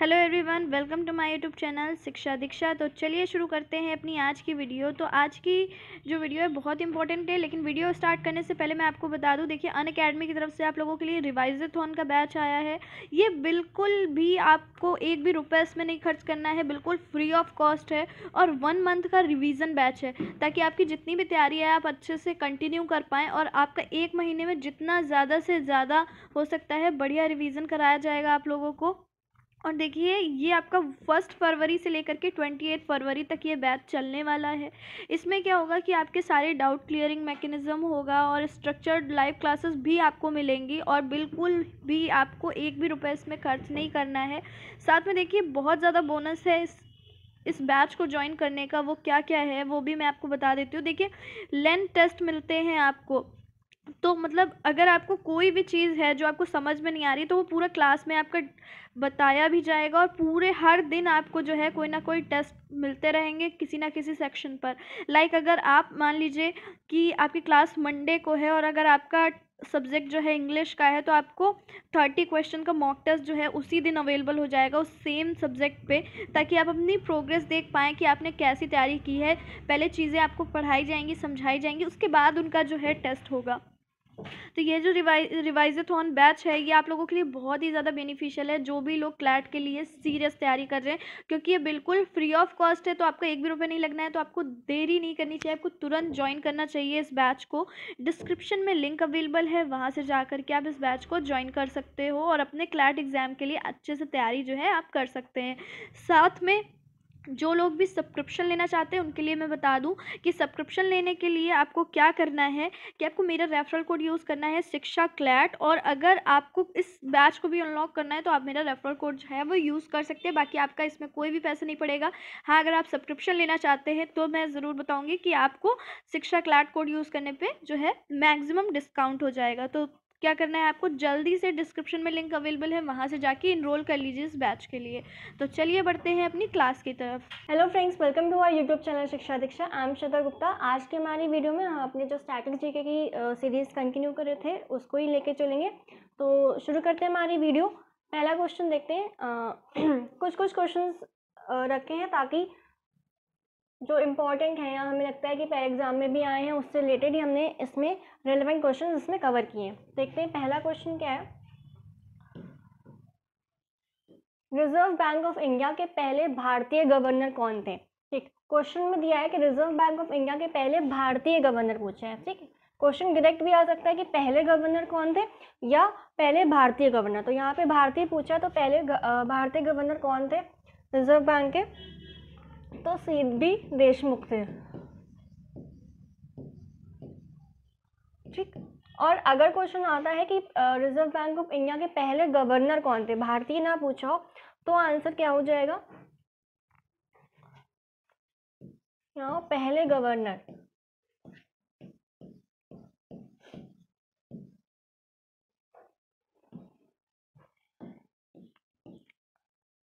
Hello everyone, welcome to my YouTube channel Shiksha Diksha. तो चलिए शुरू करते हैं अपनी आज की वीडियो। तो आज की जो वीडियो है बहुत इंपॉर्टेंट है, लेकिन वीडियो स्टार्ट करने से पहले मैं आपको बता दूं, देखिए अनअकैडमी की तरफ से आप लोगों के लिए रिवाइज़थॉन का बैच आया है। ये बिल्कुल भी आपको एक भी रुपये इसमें नहीं खर्च करना है, बिल्कुल फ्री ऑफ कॉस्ट है और 1 मंथ का रिवीजन बैच है, ताकि आपकी जितनी भी तैयारी है आप अच्छे से कंटिन्यू कर पाएँ और आपका 1 महीने में जितना ज़्यादा से ज़्यादा हो सकता है बढ़िया रिवीजन कराया जाएगा आप लोगों को। और देखिए ये आपका 1 फरवरी से लेकर के 28 फरवरी तक ये बैच चलने वाला है। इसमें क्या होगा कि आपके सारे डाउट क्लियरिंग मैकेनिज्म होगा और स्ट्रक्चर्ड लाइव क्लासेस भी आपको मिलेंगी और बिल्कुल भी आपको एक भी रुपये इसमें खर्च नहीं करना है। साथ में देखिए बहुत ज़्यादा बोनस है इस बैच को ज्वाइन करने का। वो क्या क्या है वो भी मैं आपको बता देती हूँ। देखिए लेन टेस्ट मिलते हैं आपको, तो मतलब अगर आपको कोई भी चीज़ है जो आपको समझ में नहीं आ रही तो वो पूरा क्लास में आपका बताया भी जाएगा और पूरे हर दिन आपको जो है कोई ना कोई टेस्ट मिलते रहेंगे किसी ना किसी सेक्शन पर। लाइक अगर आप मान लीजिए कि आपकी क्लास मंडे को है और अगर आपका सब्जेक्ट जो है इंग्लिश का है, तो आपको 30 क्वेश्चन का मॉक टेस्ट जो है उसी दिन अवेलेबल हो जाएगा उस सेम सब्जेक्ट पे, ताकि आप अपनी प्रोग्रेस देख पाएँ कि आपने कैसी तैयारी की है। पहले चीज़ें आपको पढ़ाई जाएंगी, समझाई जाएंगी, उसके बाद उनका जो है टेस्ट होगा। तो ये जो रिवाइज़थॉन बैच है ये आप लोगों के लिए बहुत ही ज़्यादा बेनिफिशियल है, जो भी लोग क्लैट के लिए सीरियस तैयारी कर रहे हैं, क्योंकि ये बिल्कुल फ्री ऑफ कॉस्ट है। तो आपका एक भी रुपये नहीं लगना है, तो आपको देरी नहीं करनी चाहिए, आपको तुरंत ज्वाइन करना चाहिए इस बैच को। डिस्क्रिप्शन में लिंक अवेलेबल है, वहाँ से जा कर के आप इस बैच को ज्वाइन कर सकते हो और अपने क्लैट एग्ज़ाम के लिए अच्छे से तैयारी जो है आप कर सकते हैं। साथ में जो लोग भी सब्सक्रिप्शन लेना चाहते हैं उनके लिए मैं बता दूं कि सब्सक्रिप्शन लेने के लिए आपको क्या करना है कि आपको मेरा रेफरल कोड यूज़ करना है शिक्षा क्लैट, और अगर आपको इस बैच को भी अनलॉक करना है तो आप मेरा रेफरल कोड जो है वो यूज़ कर सकते हैं। बाकी आपका इसमें कोई भी पैसा नहीं पड़ेगा। हाँ, अगर आप सब्सक्रिप्शन लेना चाहते हैं तो मैं ज़रूर बताऊँगी कि आपको शिक्षा क्लैट कोड यूज़ करने पर जो है मैक्सिमम डिस्काउंट हो जाएगा। तो क्या करना है आपको, जल्दी से डिस्क्रिप्शन में लिंक अवेलेबल है, वहाँ से जाके इनरोल कर लीजिए इस बैच के लिए। तो चलिए बढ़ते हैं अपनी क्लास की तरफ। Hello friends, welcome to our YouTube channel Shiksha Diksha. I am Shweta Gupta. आज की हमारी वीडियो में हम अपने जो स्टैटिक जीके की सीरीज़ कंटिन्यू कर रहे थे उसको ही लेके चलेंगे। तो शुरू करते हैं हमारी वीडियो। पहला क्वेश्चन देखते हैं। कुछ क्वेश्चंस रखे हैं ताकि जो इम्पोर्टेंट है या हमें लगता है कि पहले एग्जाम में भी आए हैं उससे रिलेटेड ही हमने इसमें रेलिवेंट क्वेश्चन इसमें कवर किए हैं। देखते हैं पहला क्वेश्चन क्या है। रिजर्व बैंक ऑफ इंडिया के पहले भारतीय गवर्नर कौन थे? ठीक, क्वेश्चन में दिया है कि रिजर्व बैंक ऑफ इंडिया के पहले भारतीय गवर्नर पूछे हैं। ठीक है, क्वेश्चन डायरेक्ट भी आ सकता है कि पहले गवर्नर कौन थे या पहले भारतीय गवर्नर। तो यहाँ पे भारतीय पूछा है, तो पहले भारतीय गवर्नर कौन थे रिजर्व बैंक के? तो सी.डी. देशमुख थे। ठीक, और अगर क्वेश्चन आता है कि रिजर्व बैंक ऑफ इंडिया के पहले गवर्नर कौन थे, भारतीय ना पूछा हो, तो आंसर क्या हो जाएगा? यहाँ पहले गवर्नर।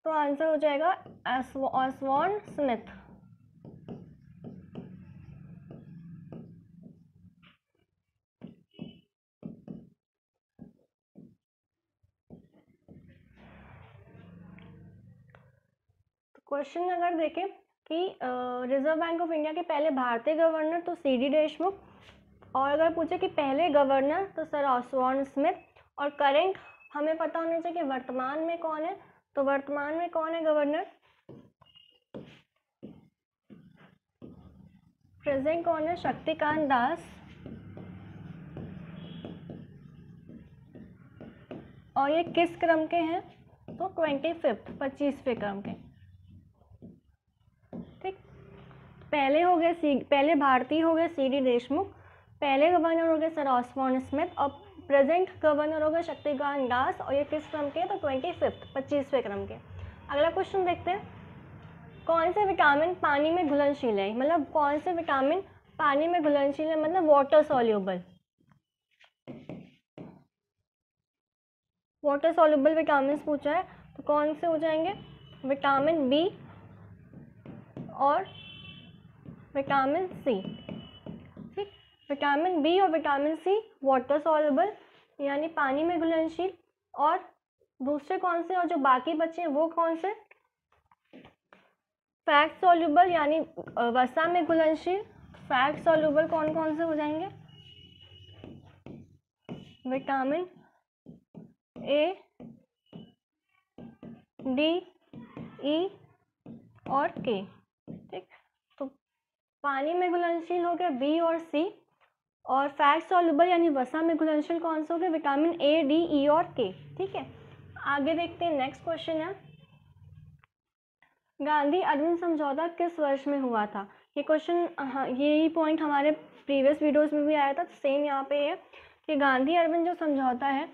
तो आंसर हो जाएगा ऑसबॉर्न स्मिथ। क्वेश्चन अगर देखें कि रिजर्व बैंक ऑफ इंडिया के पहले भारतीय गवर्नर तो सी.डी. देशमुख, और अगर पूछे कि पहले गवर्नर तो सर ऑसबॉर्न स्मिथ, और करेंट हमें पता होना चाहिए कि वर्तमान में कौन है। तो वर्तमान में कौन है गवर्नर? प्रेजेंट कौन है? शक्तिकांत दास। और ये किस क्रम के हैं? तो 25th 25वें क्रम के। ठीक, पहले भारतीय हो गए सी.डी. देशमुख, पहले गवर्नर हो गए सर ऑसबॉर्न स्मिथ, और प्रेजेंट गवर्नर हो गए शक्तिकांत दास, और ये किस क्रम के? तो 25th 25वें क्रम के। अगला क्वेश्चन देखते हैं। कौन से विटामिन पानी में घुलनशील है? मतलब कौन से विटामिन पानी में घुलनशील है, मतलब water soluble. Water soluble vitamin पूछा है, तो कौन से हो जाएंगे? विटामिन बी और विटामिन सी। ठीक, विटामिन बी और विटामिन सी वाटर सॉल्युबल यानी पानी में घुलनशील, और दूसरे कौन से और जो बाकी बचे हैं वो कौन से? फैट सॉल्युबल यानी वसा में घुलनशील। फैट सॉल्युबल कौन कौन से हो जाएंगे? विटामिन ए, डी, ई और के। ठीक, तो पानी में घुलनशील हो गया बी और सी, और फैट सॉल्युबल यानी वसा में घुलनशील कौन से हो गए? विटामिन ए, डी, ई और के। ठीक है, आगे देखते हैं। नेक्स्ट क्वेश्चन है, गांधी अरविंद समझौता किस वर्ष में हुआ था? ये क्वेश्चन, हाँ, यही पॉइंट हमारे प्रीवियस वीडियोस में भी आया था, सेम यहाँ पे है कि गांधी अरविंद जो समझौता है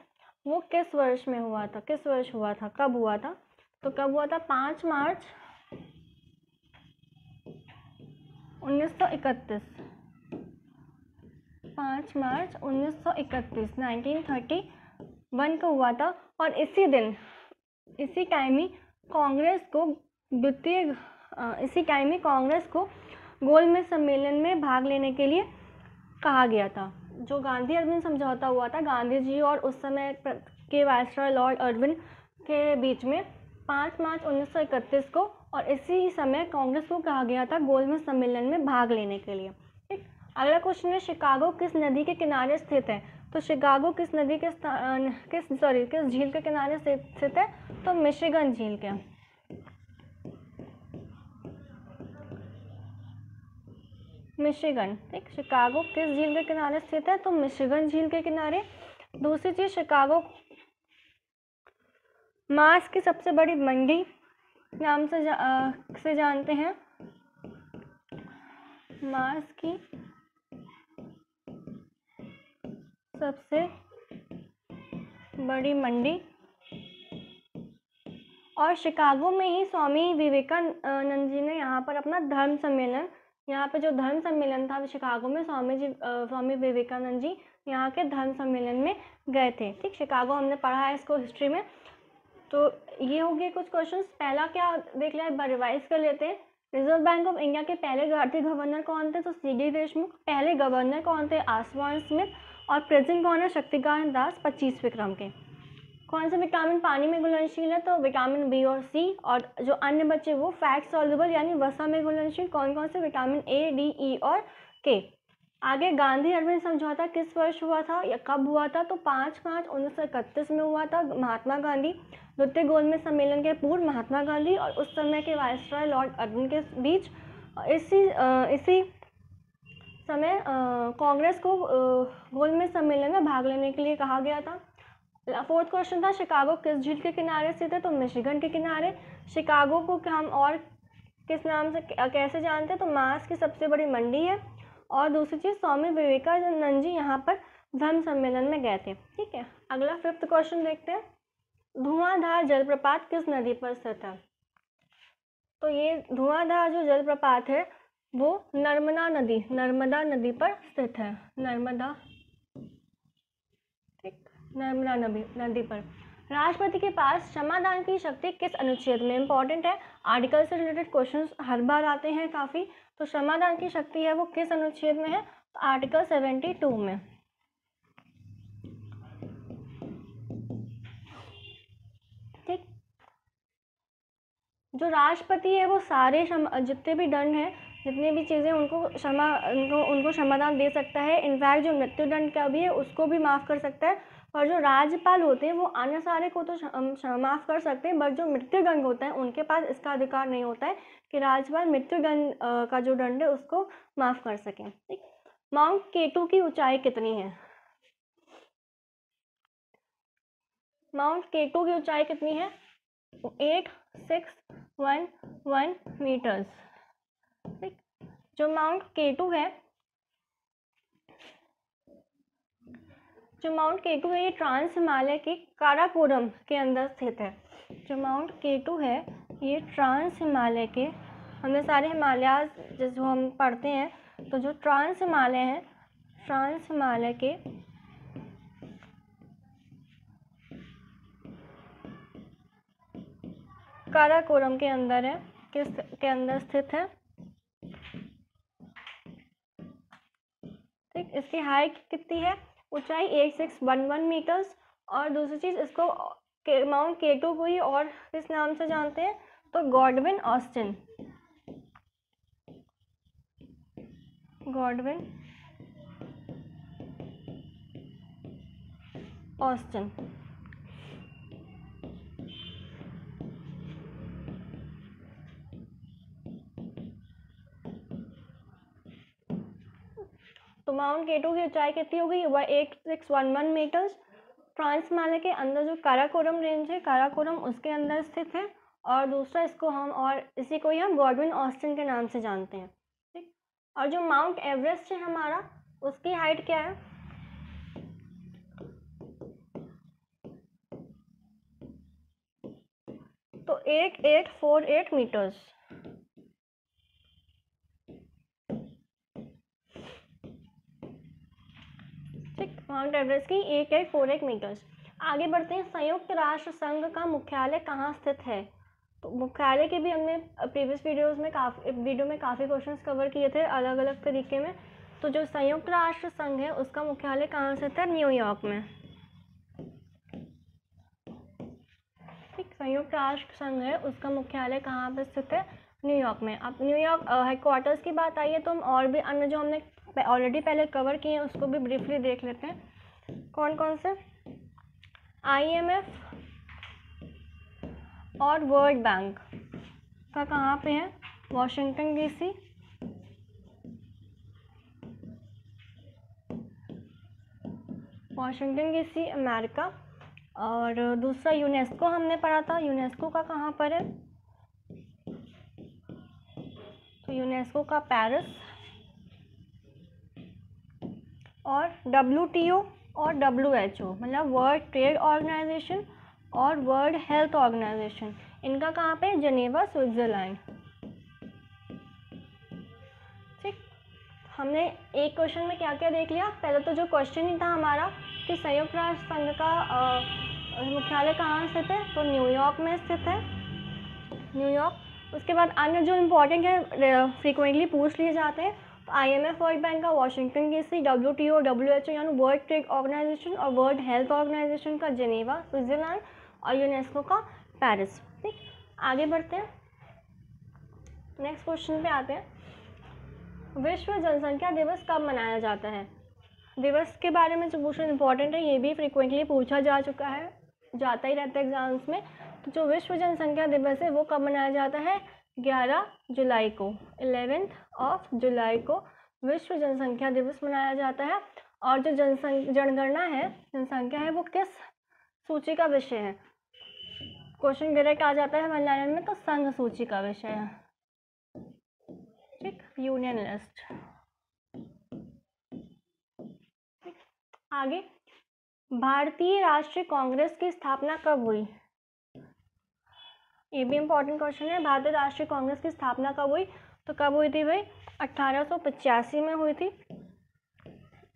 वो किस वर्ष में हुआ था, किस वर्ष हुआ था, कब हुआ था? तो कब हुआ था? 5 मार्च 1931। 5 मार्च 1931 1931 को हुआ था। और इसी दिन, इसी टाइम ही कांग्रेस को गोलमेज सम्मेलन में भाग लेने के लिए कहा गया था। जो गांधी अरविंद समझौता हुआ था गांधी जी और उस समय के वायसरॉय लॉर्ड अर्विन के बीच में 5 मार्च 1931 को, और इसी समय कांग्रेस को कहा गया था गोलमेज सम्मेलन में भाग लेने के लिए। ठीक, अगला क्वेश्चन है, शिकागो किस नदी के किनारे स्थित है? तो शिकागो किस नदी के किस झील के किनारे स्थित है? तो मिशिगन झील के। मिशिगन। ठीक, शिकागो किस झील के किनारे स्थित है? तो मिशिगन झील के किनारे। दूसरी चीज, शिकागो मांस की सबसे बड़ी मंडी नाम से जानते हैं। मांस की सबसे बड़ी मंडी। और शिकागो में ही स्वामी विवेकानंद जी ने यहाँ पर अपना धर्म सम्मेलन, यहाँ पे जो धर्म सम्मेलन था शिकागो में, स्वामी विवेकानंद जी यहाँ के धर्म सम्मेलन में गए थे। ठीक, शिकागो हमने पढ़ा है इसको हिस्ट्री में। तो ये हो गए कुछ क्वेश्चंस। पहला क्या देख लिया, एक बार रिवाइज कर लेते हैं। रिजर्व बैंक ऑफ इंडिया के पहले भारतीय गवर्नर कौन थे? तो सी.डी. देशमुख। पहले गवर्नर कौन थे? आसवान स्मिथ। और प्रेजेंट कौन है? शक्तिकांत दास 25 विक्रम के। कौन सा विटामिन पानी में घुलनशील है? तो विटामिन बी और सी। और जो अन्य बचे वो फैट सॉल्युबल यानी वसा में घुलनशील कौन कौन से? विटामिन ए, डी, ई और के। आगे, गांधी अरविंद समझौता किस वर्ष हुआ था या कब हुआ था? तो 5 मार्च 1931 में हुआ था। महात्मा गांधी, द्वितीय गोलमेज सम्मेलन के पूर्व महात्मा गांधी और उस समय के वायसरॉय लॉर्ड अर्विन के बीच इसी समय कांग्रेस को गोलमेज सम्मेलन में भाग लेने के लिए कहा गया था। फोर्थ क्वेश्चन था, शिकागो किस झील के किनारे स्थित है? तो मिशिगन के किनारे। शिकागो को हम और किस नाम से कैसे जानते हैं? तो मांस की सबसे बड़ी मंडी है। और दूसरी चीज, स्वामी विवेकानंद जी यहाँ पर धर्म सम्मेलन में गए थे। ठीक है, अगला फिफ्थ क्वेश्चन देखते हैं, धुआंधार जलप्रपात किस नदी पर स्थित है? तो ये धुआंधार जो जलप्रपात है वो नर्मदा नदी पर स्थित है। नर्मदा नदी पर। राष्ट्रपति के पास क्षमादान की शक्ति किस अनुच्छेद में? इंपॉर्टेंट है, आर्टिकल से रिलेटेड क्वेश्चंस हर बार आते हैं काफी। तो क्षमादान की शक्ति है वो किस अनुच्छेद में है? तो आर्टिकल 72 में। ठीक, जो राष्ट्रपति है वो सारे जितने भी दंड है, जितनी भी चीजें उनको क्षमादान दे सकता है। इनफैक्ट जो मृत्यु दंड का भी है उसको भी माफ कर सकता है। और जो राज्यपाल होते हैं वो अन्य सारे को तो माफ कर सकते हैं, बट जो मृत्युदंड होता है उनके पास इसका अधिकार नहीं होता है कि राज्यपाल मृत्युदंड का जो दंड है उसको माफ कर सकें। ठीक, माउंट केटू की ऊंचाई कितनी है? माउंट केटू की ऊंचाई कितनी है? 8611 मीटर्स। ठीक, जो माउंट केटू है ये ट्रांस हिमालय के काराकोरम के अंदर स्थित है। जो माउंट केटू है ये ट्रांस हिमालय के, हमने सारे हिमालय जो हम पढ़ते हैं, तो जो ट्रांस हिमालय है, ट्रांस हिमालय के काराकोरम के अंदर है, किस के अंदर स्थित है। ठीक, इसकी हाइट कितनी है? ऊंचाई 8611 मीटर्स। और दूसरी चीज, इसको माउंट केटो को ही और किस नाम से जानते हैं, तो गॉडविन ऑस्टिन। Godwin Austen. तो माउंट केटो की ऊंचाई कितनी होगी, वह 8611 मीटर्स। फ्रांस हिमालय के अंदर जो काराकोरम रेंज है, काराकोरम उसके अंदर स्थित है। और दूसरा इसको हम और इसी को ही हम गॉडविन ऑस्टिन के नाम से जानते हैं, ठीक। और जो माउंट एवरेस्ट है हमारा, उसकी हाइट क्या है, तो 8848 मीटर्स। ठीक, माउंट एवरेस्ट की 8848 मीटर्स। आगे बढ़ते हैं, संयुक्त राष्ट्र संघ का मुख्यालय कहाँ स्थित है। तो मुख्यालय के भी हमने प्रीवियस वीडियोस में काफ़ी क्वेश्चंस कवर किए थे अलग अलग तरीके में। तो जो संयुक्त राष्ट्र संघ है उसका मुख्यालय कहाँ स्थित है, न्यूयॉर्क में। ठीक, संयुक्त राष्ट्र संघ है उसका मुख्यालय कहाँ पर स्थित है, न्यूयॉर्क में। अब न्यूयॉर्क हेडक्वार्टर्स की बात आई है तो हम और भी अन्य जो हमने ऑलरेडी पहले कवर किए हैं उसको भी ब्रीफली देख लेते हैं। कौन कौन से, IMF और वर्ल्ड बैंक का कहाँ पे है, Washington DC। Washington DC America. और दूसरा यूनेस्को हमने पढ़ा था, यूनेस्को का कहाँ पर है, तो यूनेस्को का पेरिस। और WTO और WHO मतलब वर्ल्ड ट्रेड ऑर्गेनाइजेशन और वर्ल्ड हेल्थ ऑर्गेनाइजेशन, इनका कहाँ पे, जनेवा स्विट्ज़रलैंड। ठीक, हमने एक क्वेश्चन में क्या क्या देख लिया। पहले तो जो क्वेश्चन ही था हमारा कि संयुक्त राष्ट्र संघ का मुख्यालय कहाँ स्थित है, तो न्यूयॉर्क में स्थित है, न्यूयॉर्क। उसके बाद अन्य जो इम्पोर्टेंट है फ्रीक्वेंटली पूछ लिए जाते हैं, तो IMF वर्ल्ड बैंक का वॉशिंगटन DC, WTO WHO यानी वर्ल्ड ट्रेड ऑर्गेनाइजेशन और वर्ल्ड हेल्थ ऑर्गेनाइजेशन का जेनेवा स्विट्ज़रलैंड और यूनेस्को का पेरिस। ठीक, आगे बढ़ते हैं, नेक्स्ट क्वेश्चन पे आते हैं। विश्व जनसंख्या दिवस कब मनाया जाता है। दिवस के बारे में जो क्वेश्चन इंपॉर्टेंट है ये भी फ्रीक्वेंटली पूछा जा चुका है, जाता ही रहता है एग्जाम्स में। तो जो विश्व जनसंख्या दिवस है वो कब मनाया जाता है, 11 जुलाई को, 11 जुलाई को विश्व जनसंख्या दिवस मनाया जाता है। और जो जनगणना है, जनसंख्या है, वो किस सूची का विषय है, क्वेश्चन डायरेक्ट आ जाता है 1 लाइन में, तो संघ सूची का विषय है। ठीक, यूनियन लिस्ट। आगे, भारतीय राष्ट्रीय कांग्रेस की स्थापना कब हुई, ये भी इम्पोर्टेंट क्वेश्चन है। भारतीय राष्ट्रीय कांग्रेस की स्थापना कब हुई, तो कब हुई थी भाई, 1885 में हुई थी,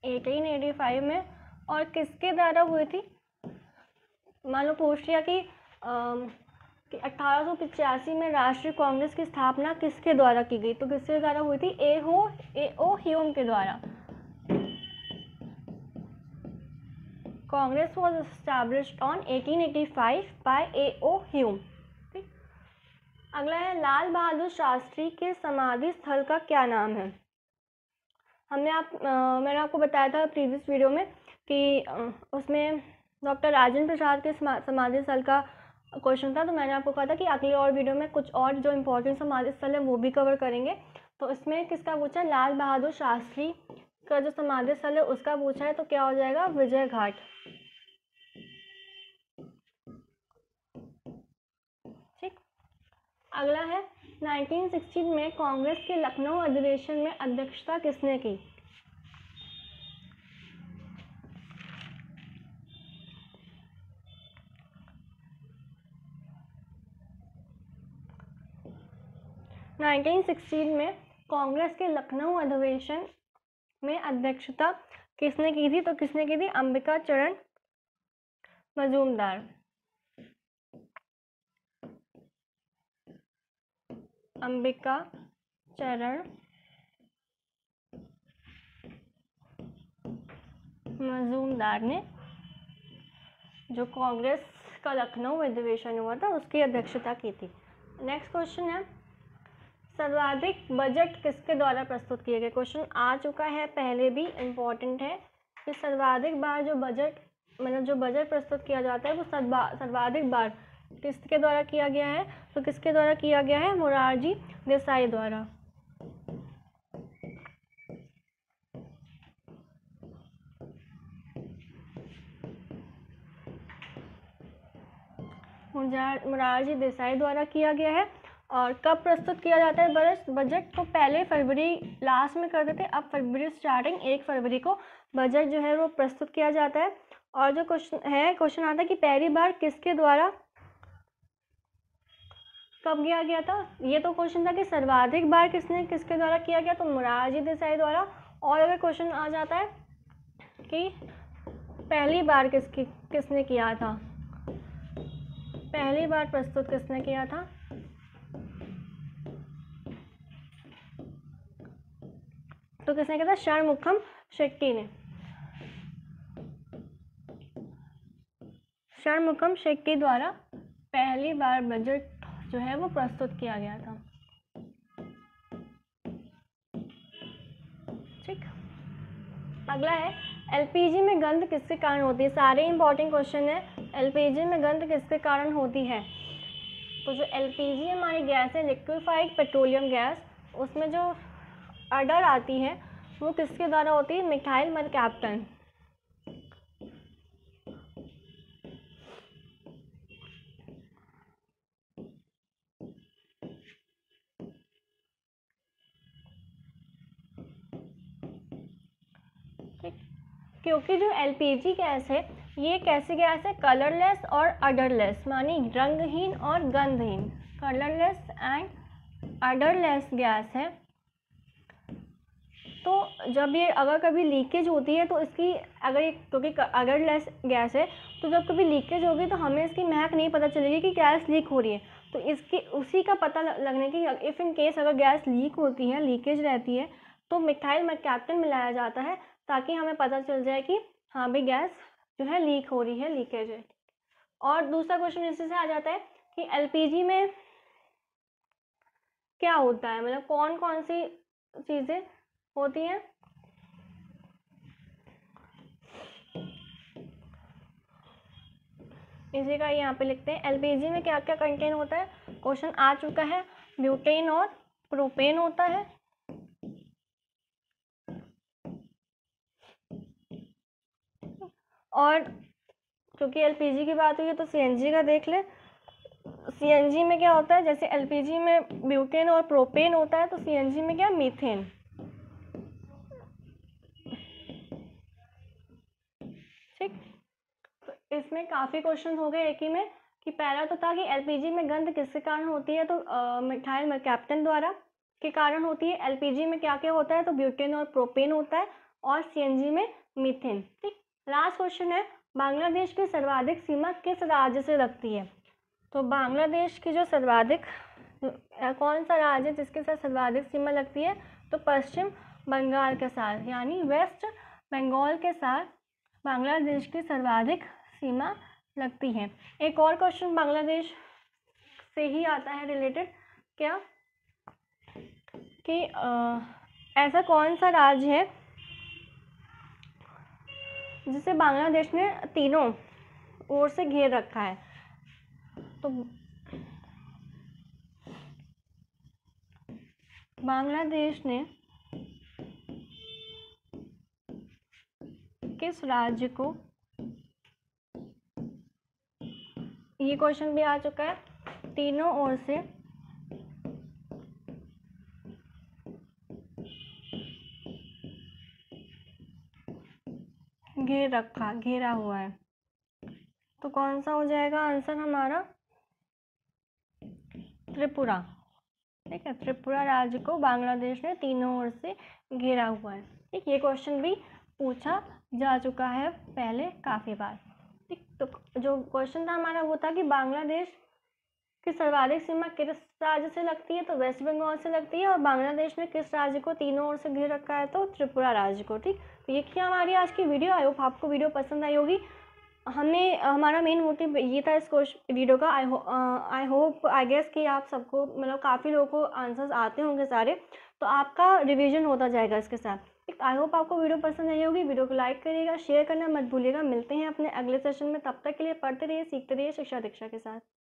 1885 में। और किसके द्वारा हुई थी, मान लो पूछ लिया कि 1885 में राष्ट्रीय कांग्रेस की स्थापना किसके द्वारा की गई, तो किसके द्वारा हुई थी, A.O. ह्यूम के द्वारा। Congress was established on 1885 by A.O. Hume. ठीक, अगला है, लाल बहादुर शास्त्री के समाधि स्थल का क्या नाम है। मैंने आपको बताया था प्रीवियस वीडियो में कि उसमें डॉक्टर राजेंद्र प्रसाद के समाधि स्थल का क्वेश्चन था। तो मैंने आपको कहा था कि अगले और वीडियो में कुछ और जो इम्पोर्टेंट समाधि स्थल है वो भी कवर करेंगे। तो इसमें किसका पूछा है, लाल बहादुर शास्त्री का जो समाधि स्थल है उसका पूछा है, तो क्या हो जाएगा, विजय घाट। ठीक, अगला है, 1916 में कांग्रेस के लखनऊ अधिवेशन में अध्यक्षता किसने की। में कांग्रेस के लखनऊ अधिवेशन में अध्यक्षता किसने की थी, तो किसने की थी, अंबिका चरण मजूमदार। अंबिका चरण मजूमदार ने जो कांग्रेस का लखनऊ अधिवेशन हुआ था, उसकी अध्यक्षता की थी। नेक्स्ट क्वेश्चन है, सर्वाधिक बजट किसके द्वारा प्रस्तुत किए गए। क्वेश्चन आ चुका है पहले भी, इम्पॉर्टेंट है कि सर्वाधिक बार जो बजट मतलब जो बजट प्रस्तुत किया जाता है वो सर्वाधिक बार किसके द्वारा किया गया है। तो किसके द्वारा किया गया है, मोरारजी देसाई द्वारा। मोरारजी देसाई द्वारा किया गया है। और कब प्रस्तुत किया जाता है बजट, तो पहले फरवरी लास्ट में करते थे, अब फरवरी स्टार्टिंग 1 फरवरी को बजट जो है वो प्रस्तुत किया जाता है। और जो क्वेश्चन आता है कि पहली बार किसके द्वारा कब किया गया था। ये तो क्वेश्चन था कि सर्वाधिक बार किसके द्वारा किया गया, तो मोरारजी देसाई द्वारा। और अगर क्वेश्चन आ जाता है कि पहली बार किसने किया था, पहली बार प्रस्तुत किसने किया था, तो किसने किया था, षणमुखम शेट्टी ने। षणमुखम शेट्टी द्वारा पहली बार बजट जो है वो प्रस्तुत किया गया था। ठीक, अगला है एलपीजी में गंध किसके कारण होती है। सारे इंपॉर्टेंट क्वेश्चन है। एलपीजी में गंध किसके कारण होती है, तो जो एलपीजी हमारी गैस है, लिक्विफाइड पेट्रोलियम गैस, उसमें जो अडर आती है वो किसके द्वारा होती है, मिथाइल मरकैप्टन। क्योंकि जो एलपीजी गैस है ये कैसी गैस है, कलरलेस और अडरलेस, मानी रंगहीन और गंधहीन, कलरलेस एंड अडरलेस गैस है। तो जब ये अगर कभी लीकेज होती है तो इसकी क्योंकि अडरलेस गैस है, तो जब कभी लीकेज होगी तो हमें इसकी महक नहीं पता चलेगी कि गैस लीक हो रही है। तो इसकी उसी का पता लगने की, इफ़ इन केस अगर गैस लीक होती है, लीकेज रहती है, तो मिथाइल मरकैप्टन मिलाया जाता है ताकि हमें पता चल जाए कि हाँ भाई गैस जो है लीक हो रही है, लीकेज है। और दूसरा क्वेश्चन इसी से आ जाता है कि एलपीजी में क्या होता है, मतलब कौन कौन सी चीज़ें होती हैं। इसी का यहाँ पे लिखते हैं, एलपीजी में क्या क्या कंटेन होता है। क्वेश्चन आ चुका है, ब्यूटेन और प्रोपेन होता है। और क्योंकि एलपीजी की बात हुई है तो सीएनजी का देख ले। सीएनजी में क्या होता है, जैसे एलपीजी में ब्यूटेन और प्रोपेन होता है, तो सीएनजी में क्या, मीथेन। ठीक, तो इसमें काफ़ी क्वेश्चन हो गए एक ही में, कि पहला तो था कि एलपीजी में गंध किसके कारण होती है, तो मिथाइल मरकैप्टन द्वारा के कारण होती है। एलपीजी में क्या क्या होता है, तो ब्यूटेन और प्रोपेन होता है, और सीएनजी में मीथेन। ठीक, लास्ट क्वेश्चन है, बांग्लादेश की सर्वाधिक सीमा किस राज्य से लगती है। तो बांग्लादेश की जो सर्वाधिक कौन सा राज्य है जिसके साथ सर्वाधिक सीमा लगती है, तो पश्चिम बंगाल के साथ, यानी वेस्ट बंगाल के साथ बांग्लादेश की सर्वाधिक सीमा लगती है। एक और क्वेश्चन बांग्लादेश से ही आता है रिलेटेड, क्या कि ऐसा कौन सा राज्य है जिसे बांग्लादेश ने तीनों ओर से घेर रखा है। तो बांग्लादेश ने किस राज्य को, ये क्वेश्चन भी आ चुका है, तीनों ओर से घेरा हुआ है। तो कौन सा हो जाएगा आंसर हमारा, त्रिपुरा। ठीक है, त्रिपुरा राज्य को बांग्लादेश ने तीनों ओर से घेरा हुआ है। ठीक, ये क्वेश्चन भी पूछा जा चुका है पहले काफ़ी बार। ठीक, तो जो क्वेश्चन था हमारा वो था कि बांग्लादेश की सर्वाधिक सीमा किस राज्य से लगती है, तो वेस्ट बंगाल से लगती है। और बांग्लादेश ने किस राज्य को तीनों ओर से घेर रखा है, तो त्रिपुरा राज्य को। ठीक, तो ये थी हमारी आज की वीडियो। आई होप आपको वीडियो पसंद आई होगी। हमने हमारा मेन मोटिव ये था इस वीडियो का। आई होप आई गेस कि आप सबको मतलब काफ़ी लोगों को आंसर्स आते होंगे सारे, तो आपका रिवीजन होता जाएगा इसके साथ। आई होप आपको वीडियो पसंद आई होगी। वीडियो को लाइक करिएगा, शेयर करना मत भूलिएगा। मिलते हैं अपने अगले सेशन में, तब तक के लिए पढ़ते रहिए, सीखते रहिए शिक्षा दीक्षा के साथ।